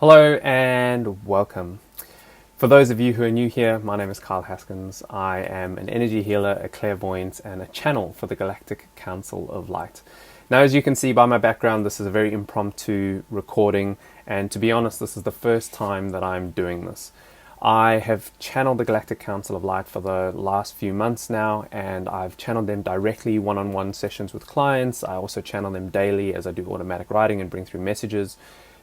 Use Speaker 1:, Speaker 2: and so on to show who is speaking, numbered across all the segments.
Speaker 1: Hello and welcome. For those of you who are new here, my name is Carl Haskins. I am an energy healer, a clairvoyant, and a channel for the Galactic Council of Light. Now, as you can see by my background, this is a very impromptu recording, and to be honest, this is the first time that I'm doing this. I have channeled the Galactic Council of Light for the last few months now, and I've channeled them directly one-on-one sessions with clients. I also channel them daily as I do automatic writing and bring through messages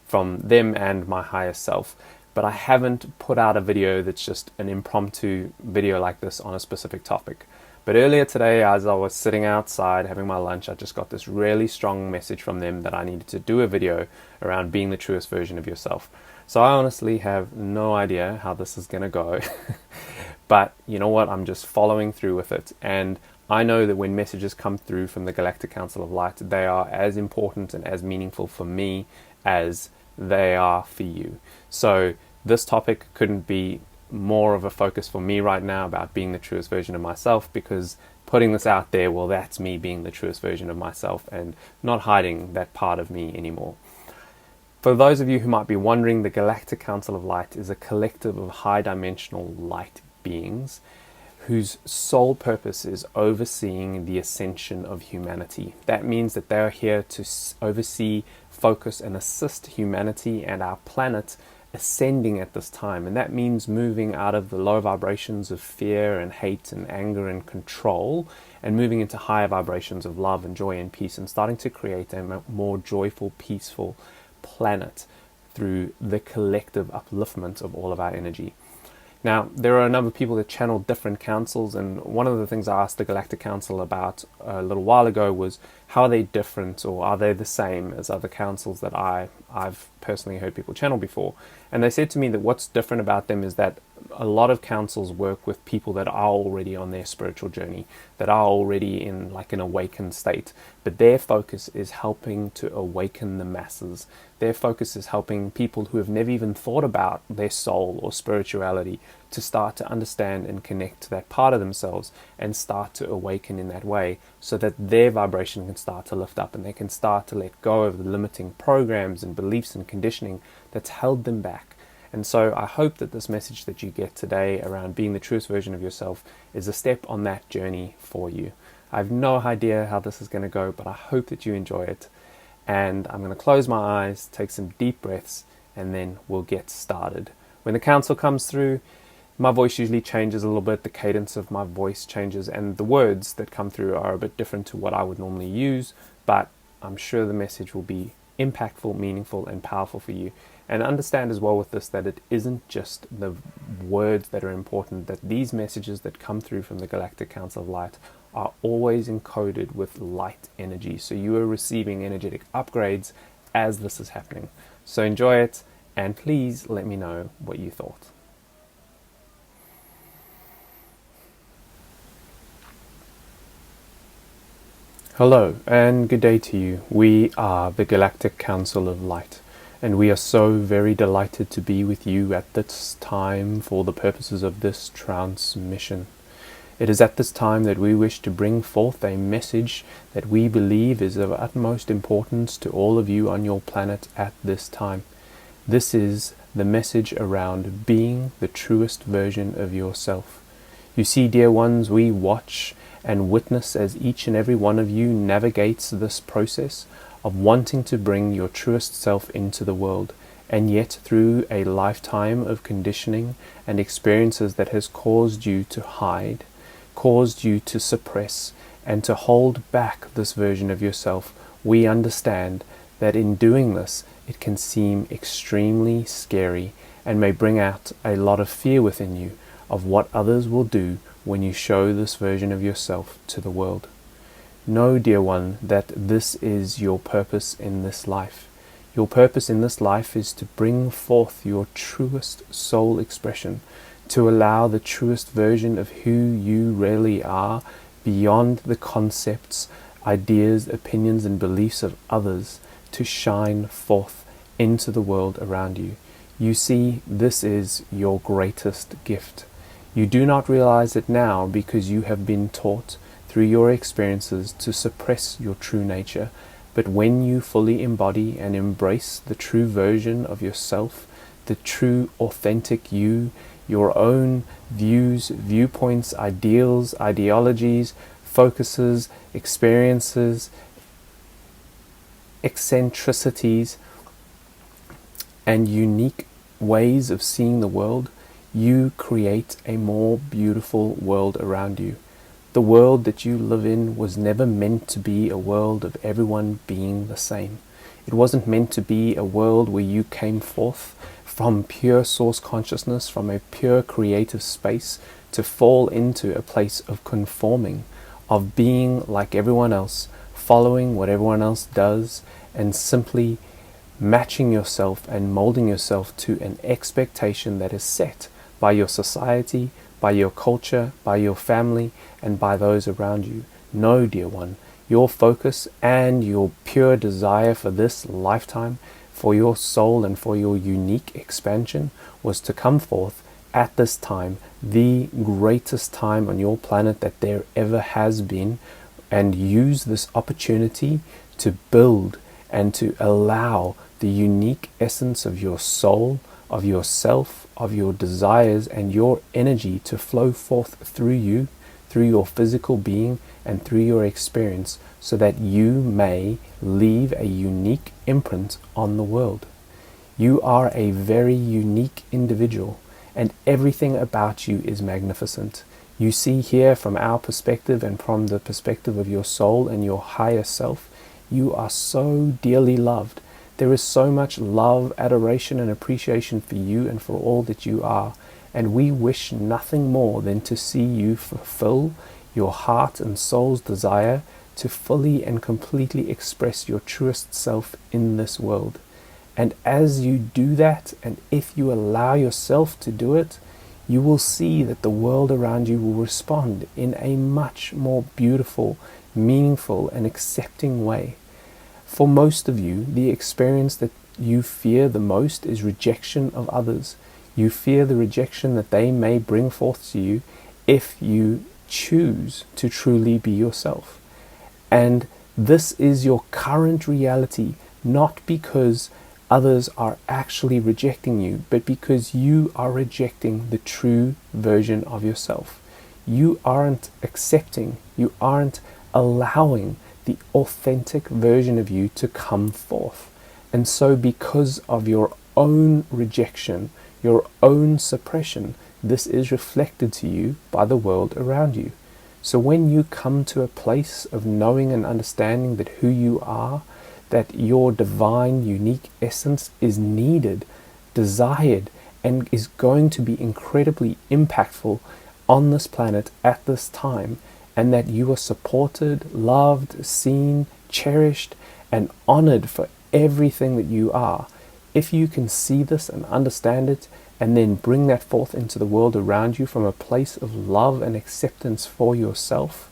Speaker 1: from them and my higher self. But I haven't put out a video that's just an impromptu video like this on a specific topic. But earlier today, as I was sitting outside having my lunch, I just got this really strong message from them that I needed to do a video around being the truest version of yourself. So I honestly have no idea how this is going to go. But you know what? I'm just following through with it. And I know that when messages come through from the Galactic Council of Light, they are as important and as meaningful for me as they are for you. So this topic couldn't be more of a focus for me right now about being the truest version of myself, because putting this out there, well, that's me being the truest version of myself and not hiding that part of me anymore. For those of you who might be wondering, the Galactic Council of Light is a collective of high-dimensional light beings whose sole purpose is overseeing the ascension of humanity. That means that they are here to oversee, focus, and assist humanity and our planet ascending at this time. And that means moving out of the low vibrations of fear and hate and anger and control and moving into higher vibrations of love and joy and peace, and starting to create a more joyful, peaceful planet through the collective upliftment of all of our energy. Now, there are a number of people that channel different councils, and one of the things I asked the Galactic Council about a little while ago was, how are they different, or are they the same as other councils that I've personally heard people channel before? And they said to me that what's different about them is that a lot of councils work with people that are already on their spiritual journey, that are already in like an awakened state, but their focus is helping to awaken the masses. Their focus is helping people who have never even thought about their soul or spirituality to start to understand and connect to that part of themselves and start to awaken in that way, so that their vibration can start to lift up and they can start to let go of the limiting programs and beliefs and conditioning that's held them back. And so I hope that this message that you get today around being the truest version of yourself is a step on that journey for you. I have no idea how this is going to go, but I hope that you enjoy it. And I'm going to close my eyes, take some deep breaths, and then we'll get started. When the council comes through, my voice usually changes a little bit, the cadence of my voice changes, and the words that come through are a bit different to what I would normally use, but I'm sure the message will be impactful, meaningful, and powerful for you. And understand as well with this that it isn't just the words that are important, that these messages that come through from the Galactic Council of Light are always encoded with light energy. So you are receiving energetic upgrades as this is happening. So enjoy it, and please let me know what you thought. Hello and good day to you. We are the Galactic Council of Light, and we are so very delighted to be with you at this time for the purposes of this transmission. It is at this time that we wish to bring forth a message that we believe is of utmost importance to all of you on your planet at this time. This is the message around being the truest version of yourself. You see, dear ones, we watch and witness as each and every one of you navigates this process of wanting to bring your truest self into the world, and yet through a lifetime of conditioning and experiences that has caused you to hide, caused you to suppress, and to hold back this version of yourself, we understand that in doing this, it can seem extremely scary and may bring out a lot of fear within you of what others will do when you show this version of yourself to the world. Know, dear one, that this is your purpose in this life. Your purpose in this life is to bring forth your truest soul expression, to allow the truest version of who you really are beyond the concepts, ideas, opinions, and beliefs of others to shine forth into the world around you. You see, this is your greatest gift. You do not realize it now because you have been taught through your experiences to suppress your true nature, But when you fully embody and embrace the true version of yourself, the true authentic you, your own views, viewpoints, ideals, ideologies, focuses, experiences, eccentricities, and unique ways of seeing the world, you create a more beautiful world around you. The world that you live in was never meant to be a world of everyone being the same. It wasn't meant to be a world where you came forth from pure source consciousness, from a pure creative space, to fall into a place of conforming, of being like everyone else, following what everyone else does, and simply matching yourself and molding yourself to an expectation that is set by your society, by your culture, by your family, and by those around you. No, dear one, your focus and your pure desire for this lifetime, for your soul and for your unique expansion, was to come forth at this time, the greatest time on your planet that there ever has been, and use this opportunity to build and to allow the unique essence of your soul, of yourself, of your desires and your energy to flow forth through you, through your physical being and through your experience, so that you may leave a unique imprint on the world. You are a very unique individual, and everything about you is magnificent. You see here, from our perspective and from the perspective of your soul and your higher self, you are so dearly loved. There is so much love, adoration, and appreciation for you and for all that you are. And we wish nothing more than to see you fulfill your heart and soul's desire to fully and completely express your truest self in this world. And as you do that, and if you allow yourself to do it, you will see that the world around you will respond in a much more beautiful, meaningful, and accepting way. For most of you, the experience that you fear the most is rejection of others. You fear the rejection that they may bring forth to you if you choose to truly be yourself. And this is your current reality, not because others are actually rejecting you, but because you are rejecting the true version of yourself. You aren't accepting, you aren't allowing the authentic version of you to come forth. And so because of your own rejection, your own suppression, this is reflected to you by the world around you. So when you come to a place of knowing and understanding that who you are, that your divine, unique essence is needed, desired, and is going to be incredibly impactful on this planet at this time, and that you are supported, loved, seen, cherished, and honored for everything that you are. If you can see this and understand it, and then bring that forth into the world around you from a place of love and acceptance for yourself,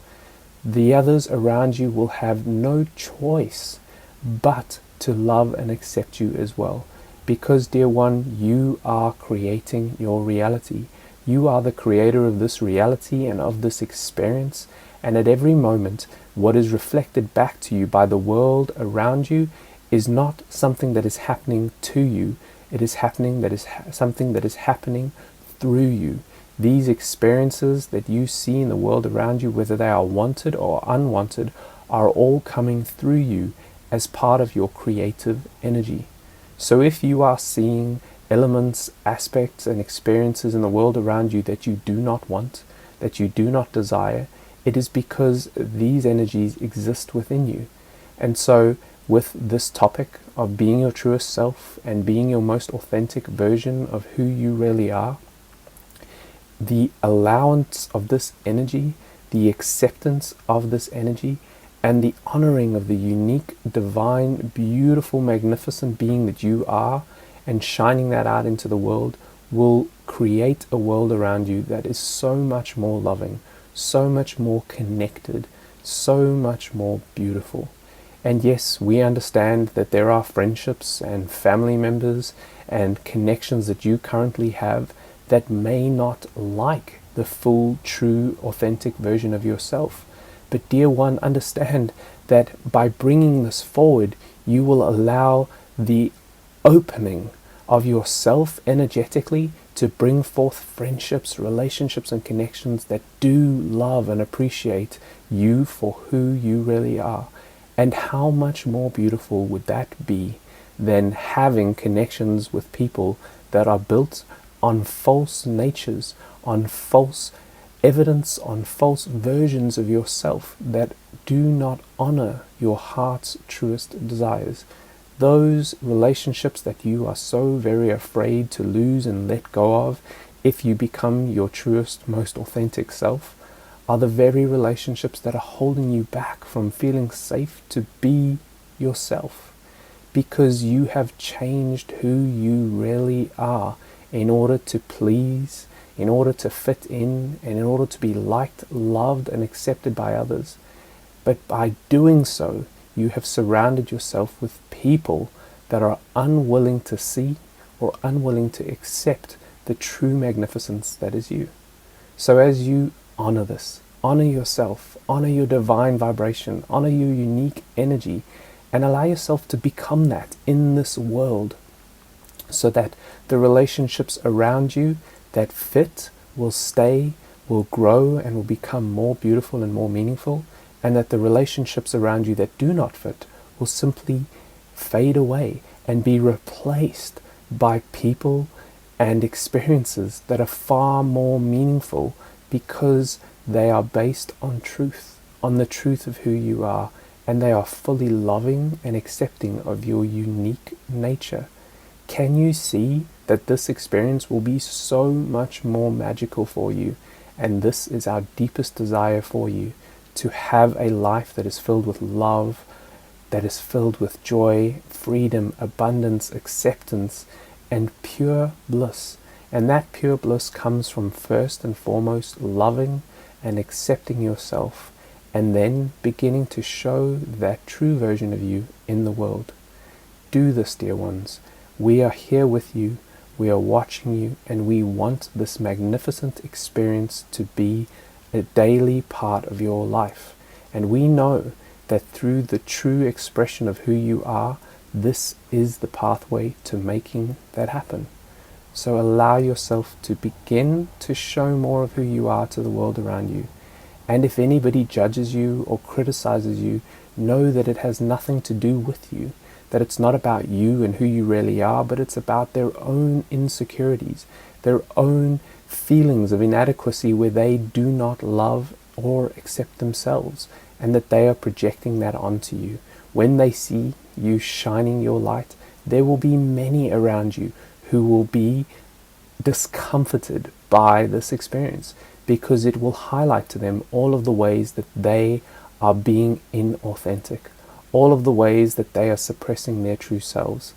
Speaker 1: the others around you will have no choice but to love and accept you as well. Because, dear one, you are creating your reality. You are the creator of this reality and of this experience, and at every moment, what is reflected back to you by the world around you is not something that is happening to you. It is happening something that is happening through you. These experiences that you see in the world around you, whether they are wanted or unwanted, are all coming through you as part of your creative energy. So if you are seeing elements, aspects, and experiences in the world around you that you do not want, that you do not desire, it is because these energies exist within you. And so with this topic of being your truest self and being your most authentic version of who you really are, the allowance of this energy, the acceptance of this energy, and the honoring of the unique, divine, beautiful, magnificent being that you are, and shining that out into the world, will create a world around you that is so much more loving, so much more connected, so much more beautiful. And yes, we understand that there are friendships and family members and connections that you currently have that may not like the full, true, authentic version of yourself. But dear one, understand that by bringing this forward, you will allow the opening of yourself energetically to bring forth friendships, relationships, and connections that do love and appreciate you for who you really are. And how much more beautiful would that be than having connections with people that are built on false natures, on false evidence, on false versions of yourself that do not honor your heart's truest desires. Those relationships that you are so very afraid to lose and let go of if you become your truest, most authentic self are the very relationships that are holding you back from feeling safe to be yourself, because you have changed who you really are in order to please, in order to fit in, and in order to be liked, loved, and accepted by others. But by doing so, you have surrounded yourself with people that are unwilling to see or unwilling to accept the true magnificence that is you. So as you honor this, honor yourself, honor your divine vibration, honor your unique energy, and allow yourself to become that in this world, so that the relationships around you that fit will stay, will grow, and will become more beautiful and more meaningful, and that the relationships around you that do not fit will simply fade away and be replaced by people and experiences that are far more meaningful, because they are based on truth, on the truth of who you are, and they are fully loving and accepting of your unique nature. Can you see that this experience will be so much more magical for you? And this is our deepest desire for you, to have a life that is filled with love, that is filled with joy, freedom, abundance, acceptance, and pure bliss. And that pure bliss comes from first and foremost loving and accepting yourself, and then beginning to show that true version of you in the world. Do this, dear ones. We are here with you, we are watching you, and we want this magnificent experience to be a daily part of your life. And we know that through the true expression of who you are, this is the pathway to making that happen. So allow yourself to begin to show more of who you are to the world around you. And if anybody judges you or criticizes you, know that it has nothing to do with you, that it's not about you and who you really are, but it's about their own insecurities, their own feelings of inadequacy where they do not love or accept themselves, and that they are projecting that onto you. When they see you shining your light, there will be many around you who will be discomforted by this experience, because it will highlight to them all of the ways that they are being inauthentic, all of the ways that they are suppressing their true selves.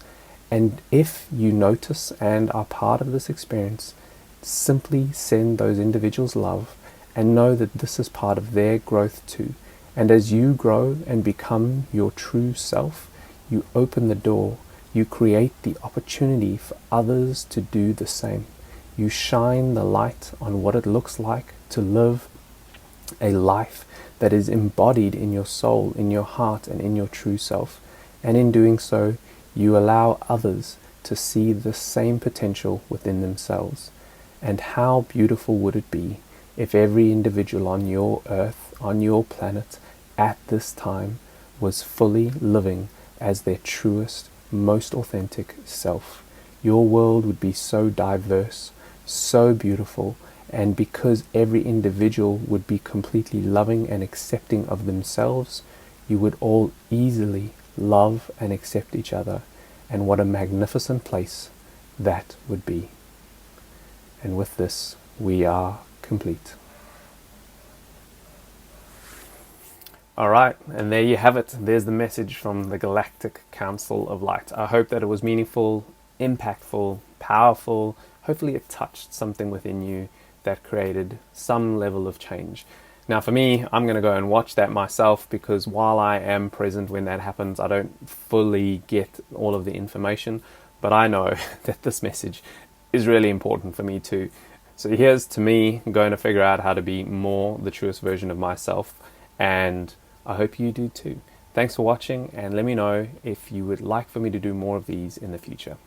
Speaker 1: And if you notice and are part of this experience, simply send those individuals love and know that this is part of their growth too. And as you grow and become your true self, you open the door, you create the opportunity for others to do the same. You shine the light on what it looks like to live a life that is embodied in your soul, in your heart, and in your true self. And in doing so, you allow others to see the same potential within themselves. And how beautiful would it be if every individual on your earth, on your planet, at this time, was fully living as their truest, most authentic self. Your world would be so diverse, so beautiful, and because every individual would be completely loving and accepting of themselves, you would all easily love and accept each other. And what a magnificent place that would be. And with this, we are complete. Alright, and there you have it. There's the message from the Galactic Council of Light. I hope that it was meaningful, impactful, powerful. Hopefully it touched something within you that created some level of change. Now for me, I'm going to go and watch that myself, because while I am present when that happens, I don't fully get all of the information, but I know that this message is really important for me too. So here's to me going to figure out how to be more the truest version of myself, and I hope you do too. Thanks for watching, and let me know if you would like for me to do more of these in the future.